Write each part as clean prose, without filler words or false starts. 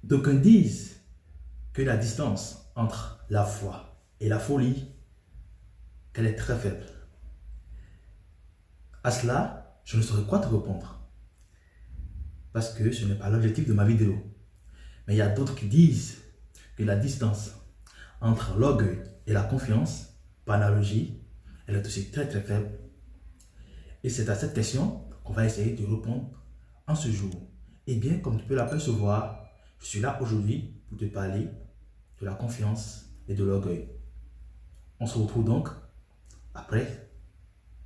D'aucuns disent que la distance entre la foi et la folie, qu'elle est très faible. À cela, je ne saurais quoi te répondre, parce que ce n'est pas l'objectif de ma vidéo. Mais il y a d'autres qui disent que la distance entre l'orgueil et la confiance, par analogie, elle est aussi très faible. Et c'est à cette question qu'on va essayer de répondre en ce jour. Et bien, comme tu peux l'apercevoir, je suis là aujourd'hui pour te parler de la confiance et de l'orgueil. On se retrouve donc après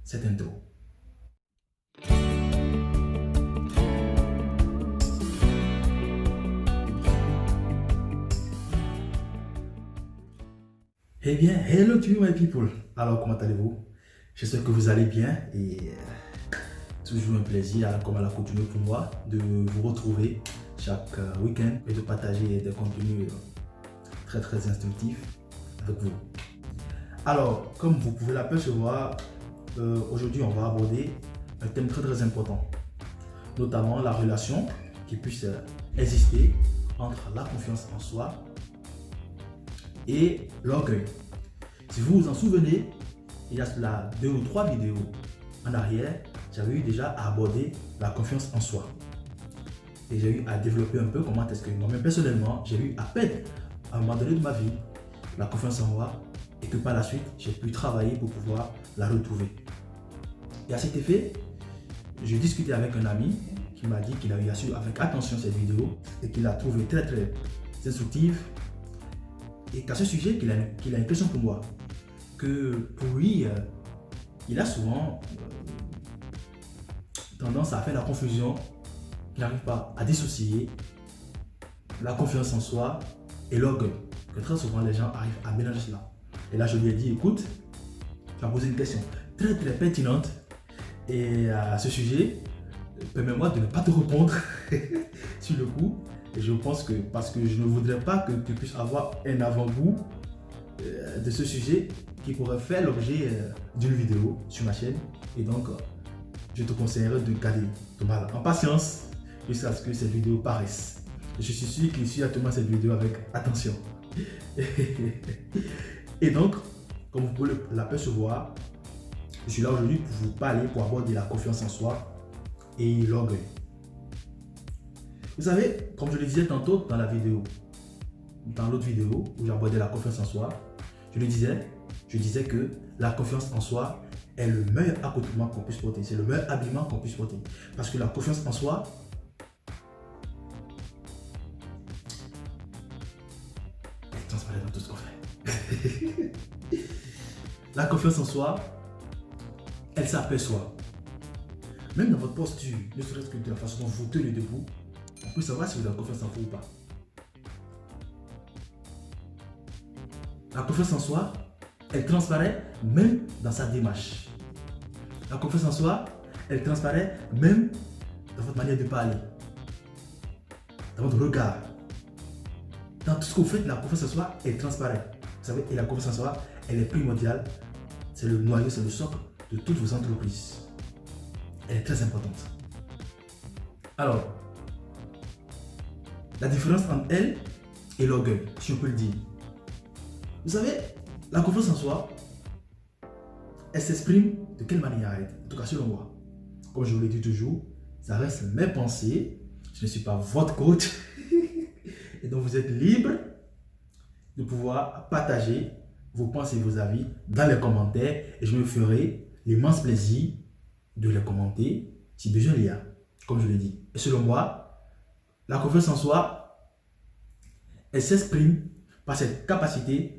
cette intro. Eh bien, hello to you my people. Alors, comment allez-vous? J'espère que vous allez bien et toujours un plaisir, comme à l'accoutumée pour moi, de vous retrouver chaque week-end et de partager des contenus très instructifs avec vous. Alors, comme vous pouvez l'apercevoir, aujourd'hui on va aborder un thème très important, notamment la relation qui puisse exister entre la confiance en soi et l'orgueil. Si vous vous en souvenez, il y a cela 2 ou 3 vidéos en arrière, j'avais eu déjà à aborder la confiance en soi. Et j'ai eu à développer un peu comment est-ce que moi-même personnellement, j'ai eu à peine à un moment donné de ma vie la confiance en moi et que par la suite, j'ai pu travailler pour pouvoir la retrouver. Et à cet effet, j'ai discuté avec un ami qui m'a dit qu'il a eu à suivre avec attention cette vidéo et qu'il l'a trouvé très instructive et qu'à ce sujet, qu'il a une question pour moi. Que pour lui, il a souvent tendance à faire la confusion, qu'il n'arrive pas à dissocier la confiance en soi et l'orgueil. Que très souvent les gens arrivent à mélanger cela. Et là je lui ai dit, écoute, tu m'as posé une question très pertinente et à ce sujet, permets-moi de ne pas te répondre sur le coup. Et je pense que parce que je ne voudrais pas que tu puisses avoir un avant-goût de ce sujet qui pourrait faire l'objet d'une vidéo sur ma chaîne. Et donc, je te conseillerais de garder ton mal en patience jusqu'à ce que cette vidéo paraisse. Je suis sûr qu'il suit actuellement cette vidéo avec attention. Et donc, comme vous pouvez l'apercevoir, je suis là aujourd'hui pour vous parler, pour aborder la confiance en soi et l'orgueil. Vous savez, comme je le disais tantôt dans l'autre vidéo où j'abordais la confiance en soi, je disais que la confiance en soi est le meilleur accoutrement qu'on puisse porter, c'est le meilleur habillement qu'on puisse porter. Parce que la confiance en soi, elle est transparente dans tout ce qu'on fait. La confiance en soi, elle s'aperçoit. Même dans votre posture, ne serait-ce que de la façon dont vous tenez debout, on peut savoir si vous avez confiance en vous ou pas. La confiance en soi, elle transparaît même dans sa démarche. La confiance en soi, elle transparaît même dans votre manière de parler, dans votre regard. Dans tout ce que vous faites, la confiance en soi, elle transparaît. Vous savez, et la confiance en soi, elle est primordiale. C'est le noyau, c'est le socle de toutes vos entreprises. Elle est très importante. Alors, la différence entre elle et l'orgueil, si on peut le dire. Vous savez, la confiance en soi, elle s'exprime de quelle manière? En tout cas, selon moi. Comme je vous l'ai dit toujours, ça reste mes pensées. Je ne suis pas votre coach. Et donc, vous êtes libre de pouvoir partager vos pensées et vos avis dans les commentaires. Et je me ferai l'immense plaisir de les commenter si besoin il y a, comme je l'ai dit. Et selon moi, la confiance en soi, elle s'exprime par cette capacité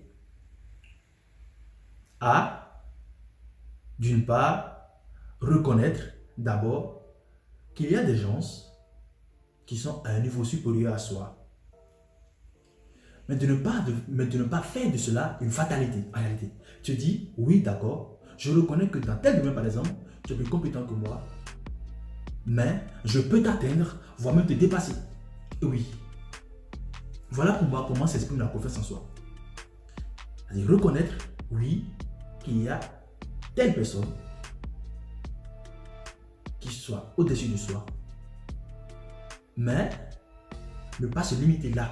à, d'une part, reconnaître d'abord qu'il y a des gens qui sont à un niveau supérieur à soi. Mais de ne pas faire de cela une fatalité en réalité. Tu dis, oui d'accord, je reconnais que dans tel domaine par exemple, tu es plus compétent que moi, mais je peux t'atteindre, voire même te dépasser. Et oui. Voilà pour moi comment s'exprime la confiance en soi. C'est-à-dire reconnaître, oui, qu'il y a telle personne qui soit au-dessus de soi, mais ne pas se limiter là.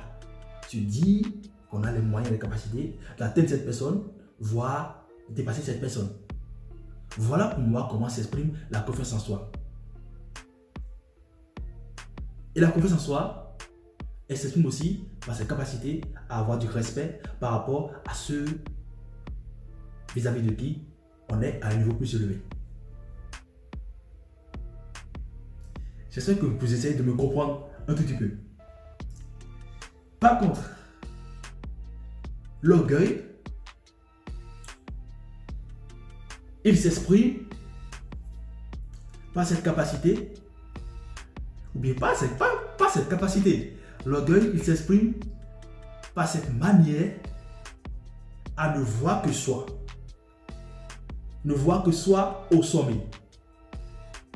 Tu dis qu'on a les moyens, les capacités d'atteindre cette personne, voire dépasser cette personne. Voilà pour moi comment s'exprime la confiance en soi. Et la confiance en soi, elle s'exprime aussi par sa capacité à avoir du respect par rapport à ceux vis-à-vis de qui on est à un niveau plus élevé. J'espère que vous essayez de me comprendre un tout petit peu. Par contre, l'orgueil, il s'exprime par cette capacité, ou bien pas cette capacité. L'orgueil, il s'exprime par cette manière à ne voir que soi. Ne voir que soi au sommet.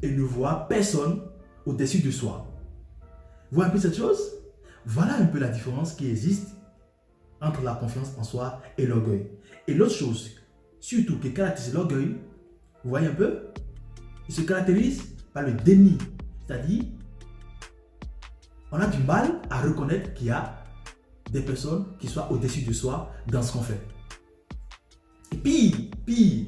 Et ne voir personne au-dessus de soi. Vous voyez un peu cette chose? Voilà un peu la différence qui existe entre la confiance en soi et l'orgueil. Et l'autre chose, surtout qui caractérise l'orgueil, vous voyez un peu? Il se caractérise par le déni. C'est-à-dire, on a du mal à reconnaître qu'il y a des personnes qui soient au-dessus de soi dans ce qu'on fait. Et pire,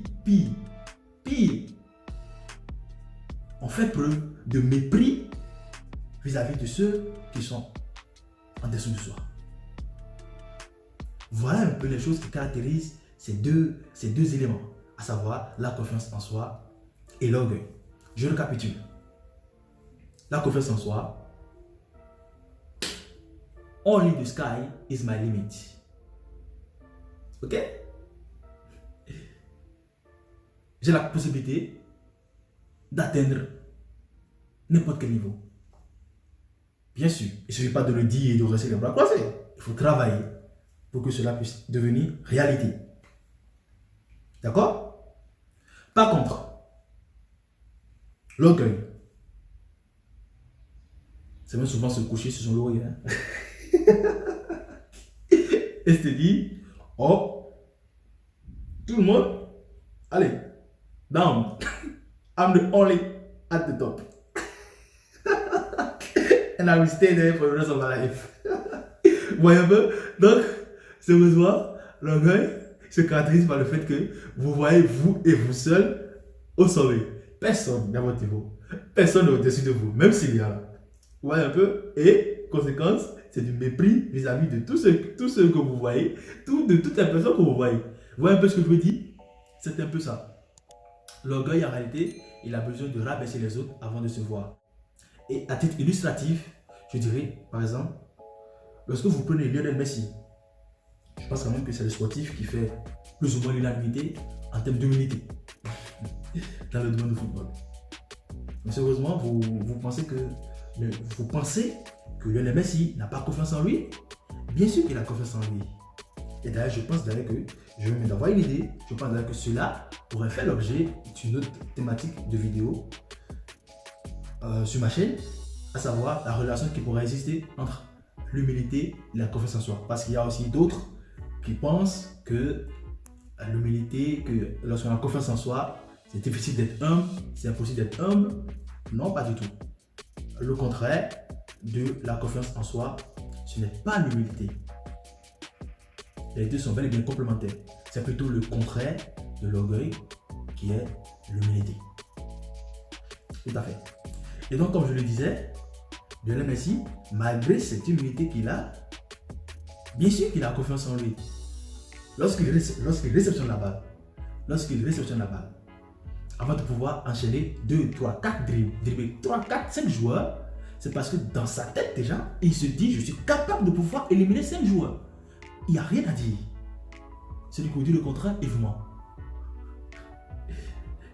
on fait preuve de mépris vis-à-vis de ceux qui sont en dessous de soi. Voilà un peu les choses qui caractérisent ces deux éléments, à savoir la confiance en soi et l'orgueil. Je récapitule. La confiance en soi, only the sky is my limit. Ok? J'ai la possibilité d'atteindre n'importe quel niveau. Bien sûr, il ne suffit pas de le dire et de rester les bras croisés. Il faut travailler pour que cela puisse devenir réalité. D'accord? Par contre, l'orgueil, c'est même souvent se coucher sur son laurier. Et se dit, oh, tout le monde, allez, down. I'm the only at the top. And I will stay there for the rest of my life. Vous voyez un peu? Donc, sérieusement, l'orgueil se caractérise par le fait que vous voyez vous et vous seul au sommet. Personne n'est à votre niveau. Personne n'est au-dessus de vous, même s'il y a là. Vous voyez un peu? Et, conséquence, c'est du mépris vis-à-vis de tous ceux que vous voyez, de toutes les personnes que vous voyez. Vous voyez un peu ce que je veux dire? C'est un peu ça. L'orgueil, en réalité, il a besoin de rabaisser les autres avant de se voir. Et à titre illustratif, je dirais, par exemple, lorsque vous prenez Lionel Messi, je pense quand même que c'est le sportif qui fait plus ou moins l'unanimité en termes d'humilité dans le domaine du football. Mais sérieusement, vous pensez que Lionel Messi n'a pas confiance en lui? Bien sûr qu'il a confiance en lui. Et d'ailleurs, je pense d'ailleurs que, je vais d'avoir une idée, je pense d'ailleurs que cela pourrait faire l'objet d'une autre thématique de vidéo sur ma chaîne, à savoir la relation qui pourrait exister entre l'humilité et la confiance en soi. Parce qu'il y a aussi d'autres qui pensent que l'humilité, que lorsqu'on a confiance en soi, c'est difficile d'être humble, c'est impossible d'être humble. Non, pas du tout. Le contraire de la confiance en soi, ce n'est pas l'humilité. Les deux sont bel et bien complémentaires. C'est plutôt le contraire de l'orgueil qui est l'humilité. Tout à fait. Et donc, comme je le disais, Lionel Messi, malgré cette humilité qu'il a, bien sûr qu'il a confiance en lui. Lorsqu'il réceptionne la balle, avant de pouvoir enchaîner 2, 3, 4 dribbler 3, 4, 5 joueurs, c'est parce que dans sa tête déjà, il se dit, je suis capable de pouvoir éliminer 5 joueurs. Il n'y a rien à dire. Celui qui vous dit le contraire, il vous ment.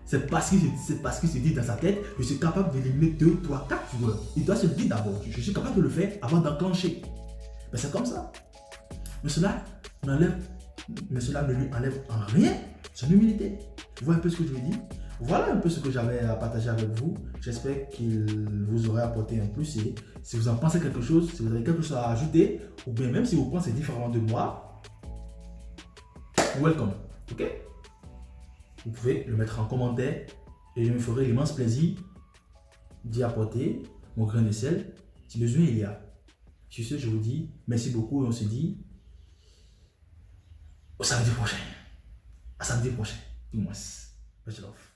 C'est parce qu'il se dit dans sa tête, je suis capable d'éliminer 2, 3, 4 joueurs. Il doit se dire d'abord, je suis capable de le faire avant d'enclencher. Mais c'est comme ça. Mais cela ne lui enlève en rien son humilité. Vous voyez un peu ce que je veux dire? Voilà un peu ce que j'avais à partager avec vous. J'espère qu'il vous aurait apporté un plus. Et si vous en pensez quelque chose, si vous avez quelque chose à ajouter, ou bien même si vous pensez différemment de moi, welcome. Ok? Vous pouvez le mettre en commentaire et je me ferai l'immense plaisir d'y apporter mon grain de sel si besoin il y a. Sur ce, je vous dis merci beaucoup et on se dit au samedi prochain. À samedi prochain, du moins. Much love.